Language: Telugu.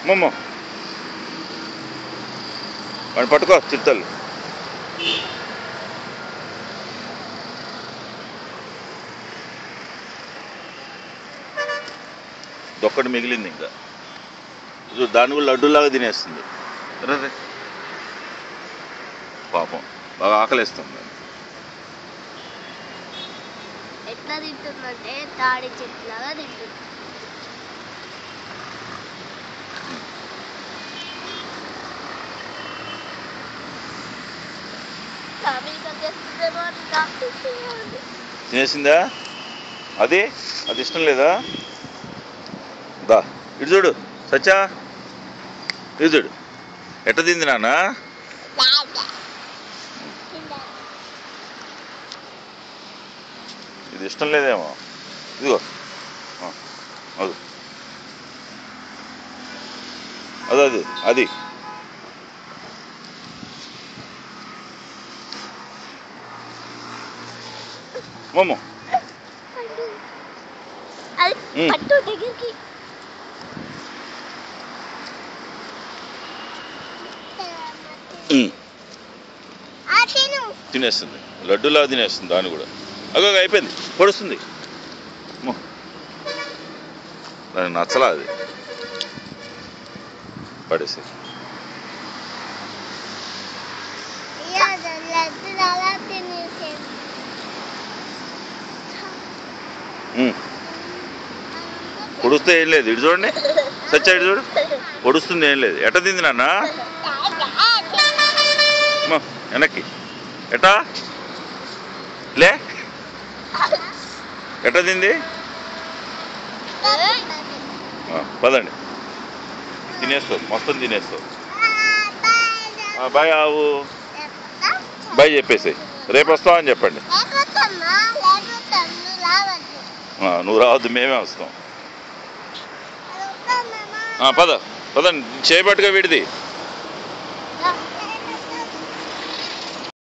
మమ్మ వాడిని పట్టుకో చిరుతల్లి. దొక్కటి మిగిలింది ఇంకా. దాన్ని కూడా లడ్డూలాగా తినేస్తుంది. రే పాపం బాగా ఆకలిస్తుంది. ఎట్లా తింటుందంటే తాడి చెట్లాగా తింటుంది. తినేసిందా? అది ఇష్టం లేదా? దా ఇటు చూడు సచ్చా, ఇటు చూడు ఎట్ట తింది నాన్న. ఇది ఇష్టం లేదేమో. ఇదిగో అది అది అది అది మమ్మ తినేస్తుంది. లడ్డూలా తినేస్తుంది దాన్ని కూడా. అగో అయిపోయింది, పొడుస్తుంది. దానికి నచ్చలా అది, పడేసి. పొడుస్తే ఏం లేదు. ఇటు చూడండి సచ్చా, ఇటు చూడు పొడుస్తుంది, ఏం లేదు. ఎట్ట తింది నాన్న? వెనక్కి ఎట్టా లే, ఎట్ట తింది? పదండి, తినేస్తావు, మొత్తం తినేస్తావు. బాయ్ ఆవు, బాయ్ చెప్పేసి రేపు వస్తావా అని చెప్పండి. నువ్వు రావద్దు, మేమే వస్తాం. పదండి, చేయబట్టుగా వీడిది.